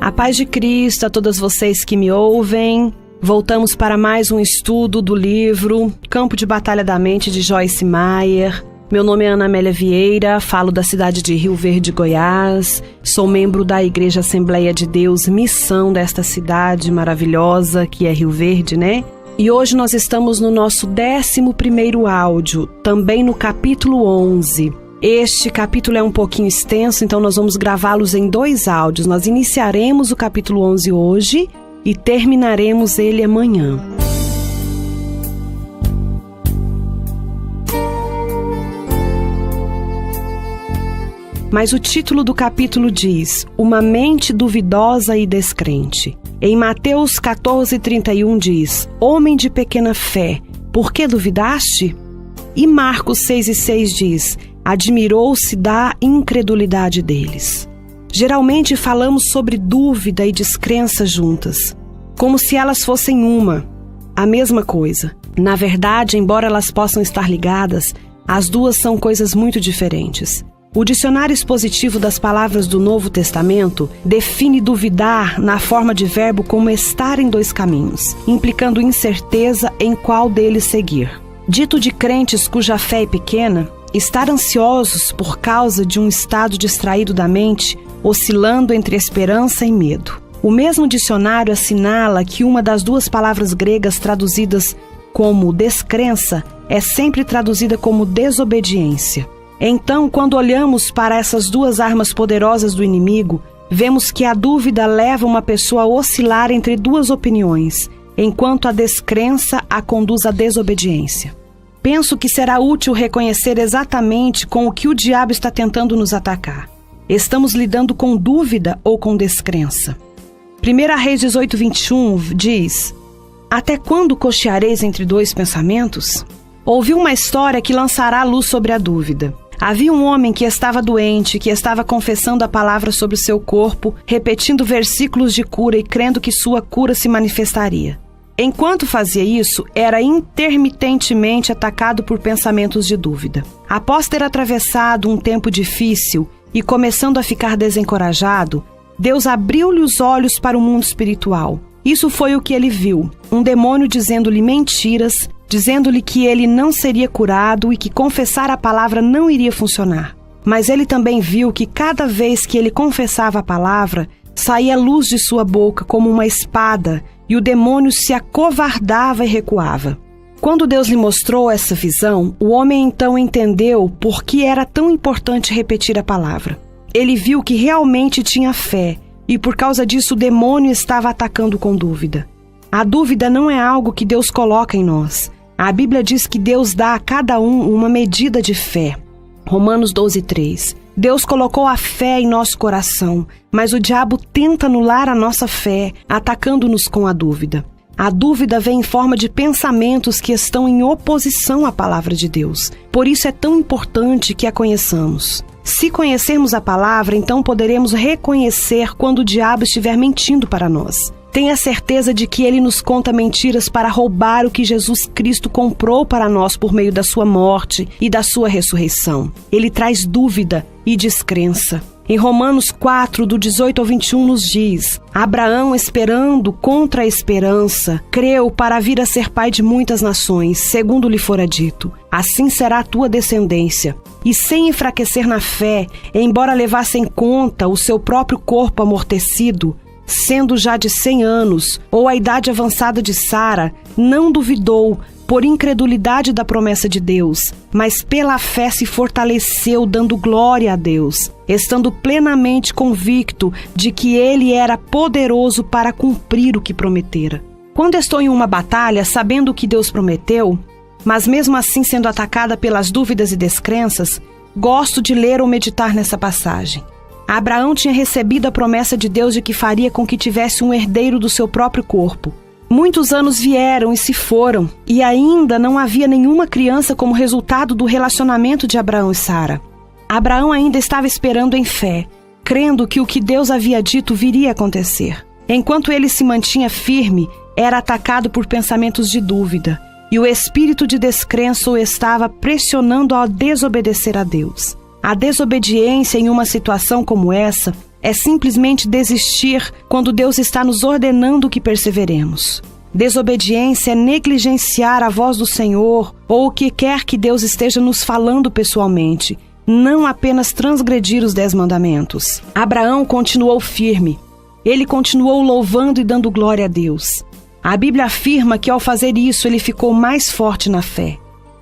A paz de Cristo a todas vocês que me ouvem. Voltamos para mais um estudo do livro Campo de Batalha da Mente, de Joyce Meyer. Meu nome é Ana Amélia Vieira, falo da cidade de Rio Verde, Goiás. Sou membro da Igreja Assembleia de Deus Missão desta cidade maravilhosa que é Rio Verde, né? E hoje nós estamos no nosso 11º áudio, também no capítulo 11. Este capítulo é um pouquinho extenso, então nós vamos gravá-los em 2 áudios. Nós iniciaremos o capítulo 11 hoje e terminaremos ele amanhã. Mas o título do capítulo diz: Uma mente duvidosa e descrente. Em Mateus 14:31 diz: Homem de pequena fé, por que duvidaste? E Marcos 6:6 diz: Admirou-se da incredulidade deles. Geralmente falamos sobre dúvida e descrença juntas, como se elas fossem a mesma coisa. Na verdade, embora elas possam estar ligadas, as duas são coisas muito diferentes. O dicionário expositivo das palavras do Novo Testamento define duvidar na forma de verbo como estar em 2 caminhos, implicando incerteza em qual deles seguir. Dito de crentes cuja fé é pequena, estar ansiosos por causa de um estado distraído da mente, oscilando entre esperança e medo. O mesmo dicionário assinala que uma das 2 palavras gregas traduzidas como descrença é sempre traduzida como desobediência. Então, quando olhamos para essas 2 armas poderosas do inimigo, vemos que a dúvida leva uma pessoa a oscilar entre 2 opiniões, enquanto a descrença a conduz à desobediência. Penso que será útil reconhecer exatamente com o que o diabo está tentando nos atacar. Estamos lidando com dúvida ou com descrença? 1 Reis 18:21 diz: Até quando cocheareis entre 2 pensamentos? Ouvi uma história que lançará luz sobre a dúvida. Havia um homem que estava doente, que estava confessando a palavra sobre o seu corpo, repetindo versículos de cura e crendo que sua cura se manifestaria. Enquanto fazia isso, era intermitentemente atacado por pensamentos de dúvida. Após ter atravessado um tempo difícil e começando a ficar desencorajado, Deus abriu-lhe os olhos para o mundo espiritual. Isso foi o que ele viu: um demônio dizendo-lhe mentiras, dizendo-lhe que ele não seria curado e que confessar a palavra não iria funcionar. Mas ele também viu que cada vez que ele confessava a palavra, saía luz de sua boca como uma espada, e o demônio se acovardava e recuava. Quando Deus lhe mostrou essa visão, o homem então entendeu por que era tão importante repetir a palavra. Ele viu que realmente tinha fé, e por causa disso o demônio estava atacando com dúvida. A dúvida não é algo que Deus coloca em nós. A Bíblia diz que Deus dá a cada um uma medida de fé. Romanos 12:3. Deus colocou a fé em nosso coração, mas o diabo tenta anular a nossa fé, atacando-nos com a dúvida. A dúvida vem em forma de pensamentos que estão em oposição à palavra de Deus. Por isso é tão importante que a conheçamos. Se conhecermos a palavra, então poderemos reconhecer quando o diabo estiver mentindo para nós. Tenha certeza de que ele nos conta mentiras para roubar o que Jesus Cristo comprou para nós por meio da sua morte e da sua ressurreição. Ele traz dúvida e descrença. Em Romanos 4, do 18 ao 21, nos diz: Abraão, esperando contra a esperança, creu para vir a ser pai de muitas nações, segundo lhe fora dito: Assim será a tua descendência. E sem enfraquecer na fé, embora levasse em conta o seu próprio corpo amortecido, sendo já de 100 anos, ou a idade avançada de Sara, não duvidou, por incredulidade da promessa de Deus, mas pela fé se fortaleceu, dando glória a Deus, estando plenamente convicto de que Ele era poderoso para cumprir o que prometera. Quando estou em uma batalha, sabendo o que Deus prometeu, mas mesmo assim sendo atacada pelas dúvidas e descrenças, gosto de ler ou meditar nessa passagem. Abraão tinha recebido a promessa de Deus de que faria com que tivesse um herdeiro do seu próprio corpo. Muitos anos vieram e se foram, e ainda não havia nenhuma criança como resultado do relacionamento de Abraão e Sara. Abraão ainda estava esperando em fé, crendo que o que Deus havia dito viria a acontecer. Enquanto ele se mantinha firme, era atacado por pensamentos de dúvida, e o espírito de descrença o estava pressionando a desobedecer a Deus. A desobediência em uma situação como essa é simplesmente desistir quando Deus está nos ordenando que perseveremos. Desobediência é negligenciar a voz do Senhor ou o que quer que Deus esteja nos falando pessoalmente, não apenas transgredir os 10 mandamentos. Abraão continuou firme. Ele continuou louvando e dando glória a Deus. A Bíblia afirma que ao fazer isso ele ficou mais forte na fé.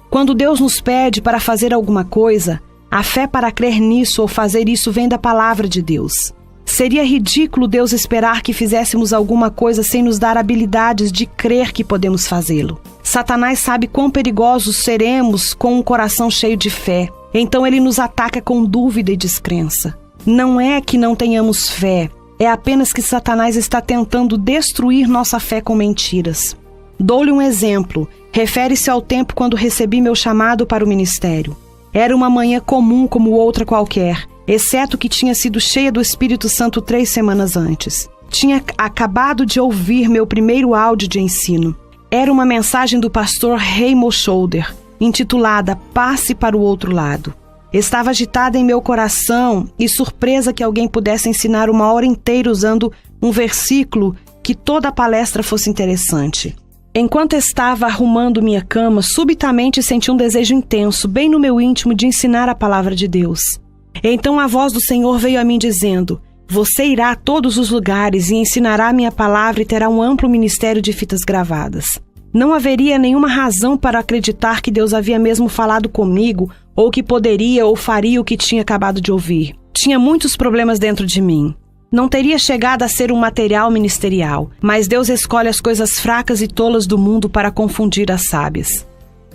Quando Deus nos pede para fazer alguma coisa, a fé para crer nisso ou fazer isso vem da palavra de Deus. Seria ridículo Deus esperar que fizéssemos alguma coisa sem nos dar habilidades de crer que podemos fazê-lo. Satanás sabe quão perigosos seremos com um coração cheio de fé. Então ele nos ataca com dúvida e descrença. Não é que não tenhamos fé, é apenas que Satanás está tentando destruir nossa fé com mentiras. Dou-lhe um exemplo. Refere-se ao tempo quando recebi meu chamado para o ministério. Era uma manhã comum como outra qualquer, exceto que tinha sido cheia do Espírito Santo 3 semanas antes. Tinha acabado de ouvir meu primeiro áudio de ensino. Era uma mensagem do pastor Raymond Scholder, intitulada Passe para o Outro Lado. Estava agitada em meu coração e surpresa que alguém pudesse ensinar 1 hora inteira usando um versículo que toda a palestra fosse interessante. Enquanto estava arrumando minha cama, subitamente senti um desejo intenso, bem no meu íntimo, de ensinar a palavra de Deus. Então a voz do Senhor veio a mim dizendo: você irá a todos os lugares e ensinará a minha palavra e terá um amplo ministério de fitas gravadas. Não haveria nenhuma razão para acreditar que Deus havia mesmo falado comigo ou que poderia ou faria o que tinha acabado de ouvir. Tinha muitos problemas dentro de mim. Não teria chegado a ser um material ministerial, mas Deus escolhe as coisas fracas e tolas do mundo para confundir as sábias.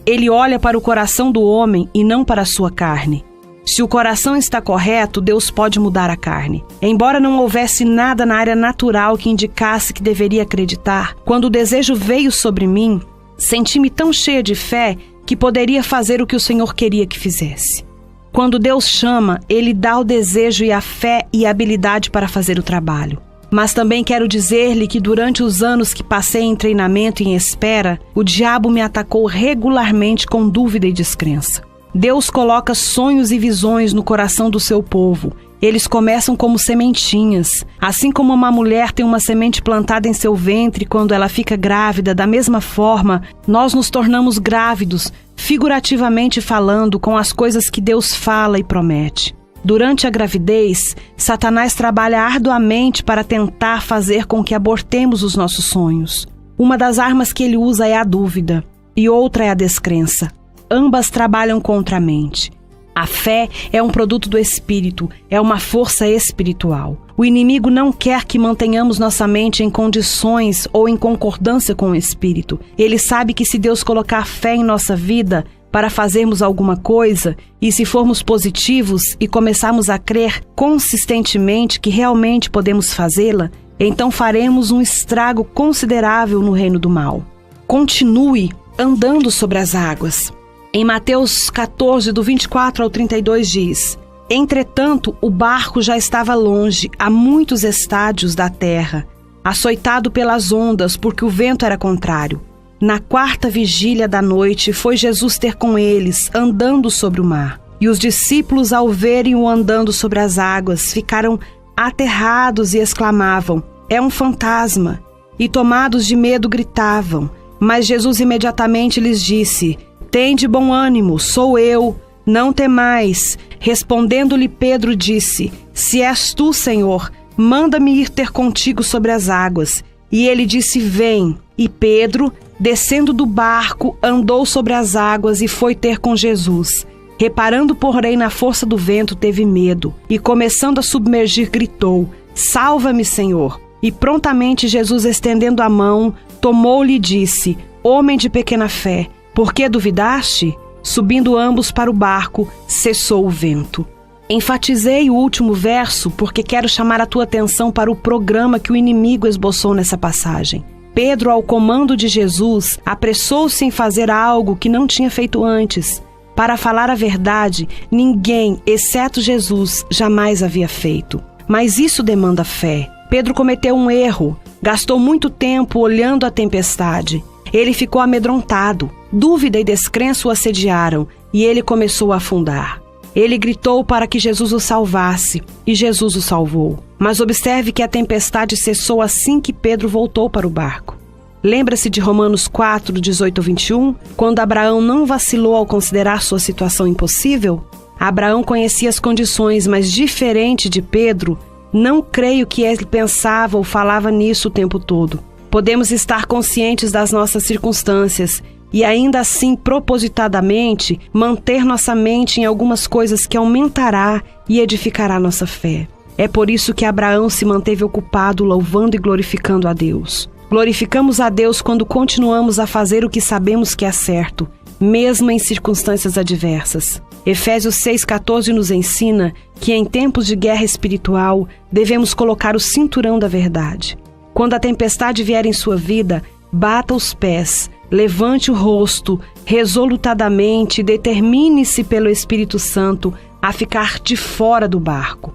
Ele olha para o coração do homem e não para a sua carne. Se o coração está correto, Deus pode mudar a carne. Embora não houvesse nada na área natural que indicasse que deveria acreditar, quando o desejo veio sobre mim, senti-me tão cheia de fé que poderia fazer o que o Senhor queria que fizesse. Quando Deus chama, Ele dá o desejo e a fé e a habilidade para fazer o trabalho. Mas também quero dizer-lhe que durante os anos que passei em treinamento e em espera, o diabo me atacou regularmente com dúvida e descrença. Deus coloca sonhos e visões no coração do seu povo. Eles começam como sementinhas. Assim como uma mulher tem uma semente plantada em seu ventre quando ela fica grávida, da mesma forma, nós nos tornamos grávidos, figurativamente falando, com as coisas que Deus fala e promete. Durante a gravidez, Satanás trabalha arduamente para tentar fazer com que abortemos os nossos sonhos. Uma das armas que ele usa é a dúvida, e outra é a descrença. Ambas trabalham contra a mente. A fé é um produto do Espírito, é uma força espiritual. O inimigo não quer que mantenhamos nossa mente em condições ou em concordância com o Espírito. Ele sabe que se Deus colocar fé em nossa vida para fazermos alguma coisa, e se formos positivos e começarmos a crer consistentemente que realmente podemos fazê-la, então faremos um estrago considerável no reino do mal. Continue andando sobre as águas. Em Mateus 14, do 24 ao 32 diz: entretanto, o barco já estava longe, a muitos estádios da terra, açoitado pelas ondas, porque o vento era contrário. Na 4ª vigília da noite, foi Jesus ter com eles, andando sobre o mar. E os discípulos, ao verem-o andando sobre as águas, ficaram aterrados e exclamavam: é um fantasma! E tomados de medo gritavam. Mas Jesus imediatamente lhes disse: tende bom ânimo, sou eu, não temais. Respondendo-lhe Pedro disse: se és tu, Senhor, manda-me ir ter contigo sobre as águas. E ele disse: vem. E Pedro, descendo do barco, andou sobre as águas e foi ter com Jesus. Reparando, porém, na força do vento, teve medo, e começando a submergir, gritou: salva-me, Senhor. E prontamente Jesus, estendendo a mão, tomou-lhe e disse: homem de pequena fé, por que duvidaste? Subindo ambos para o barco, cessou o vento. Enfatizei o último verso porque quero chamar a tua atenção para o programa que o inimigo esboçou nessa passagem. Pedro, ao comando de Jesus, apressou-se em fazer algo que não tinha feito antes. Para falar a verdade, ninguém, exceto Jesus, jamais havia feito. Mas isso demanda fé. Pedro cometeu um erro, gastou muito tempo olhando a tempestade. Ele ficou amedrontado. Dúvida e descrença o assediaram e ele começou a afundar. Ele gritou para que Jesus o salvasse e Jesus o salvou. Mas observe que a tempestade cessou assim que Pedro voltou para o barco. Lembra-se de Romanos 4, 18 a 21, quando Abraão não vacilou ao considerar sua situação impossível? Abraão conhecia as condições, mas diferente de Pedro, não creio que ele pensava ou falava nisso o tempo todo. Podemos estar conscientes das nossas circunstâncias e ainda assim, propositadamente, manter nossa mente em algumas coisas que aumentará e edificará nossa fé. É por isso que Abraão se manteve ocupado louvando e glorificando a Deus. Glorificamos a Deus quando continuamos a fazer o que sabemos que é certo, mesmo em circunstâncias adversas. Efésios 6,14 nos ensina que em tempos de guerra espiritual devemos colocar o cinturão da verdade. Quando a tempestade vier em sua vida, bata os pés, levante o rosto, resolutadamente determine-se pelo Espírito Santo a ficar de fora do barco.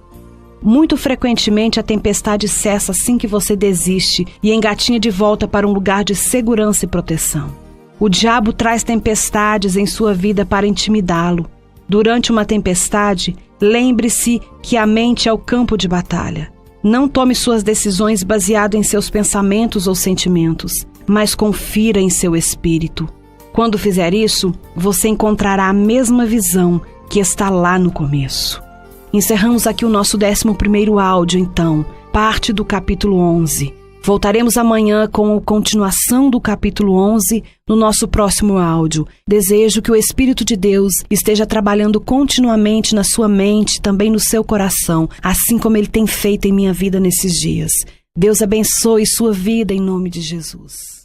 Muito frequentemente a tempestade cessa assim que você desiste e engatinha de volta para um lugar de segurança e proteção. O diabo traz tempestades em sua vida para intimidá-lo. Durante uma tempestade, lembre-se que a mente é o campo de batalha. Não tome suas decisões baseado em seus pensamentos ou sentimentos, mas confira em seu espírito. Quando fizer isso, você encontrará a mesma visão que está lá no começo. Encerramos aqui o nosso 11º áudio, então, parte do capítulo 11. Voltaremos amanhã com a continuação do capítulo 11 no nosso próximo áudio. Desejo que o Espírito de Deus esteja trabalhando continuamente na sua mente, também no seu coração, assim como Ele tem feito em minha vida nesses dias. Deus abençoe sua vida em nome de Jesus.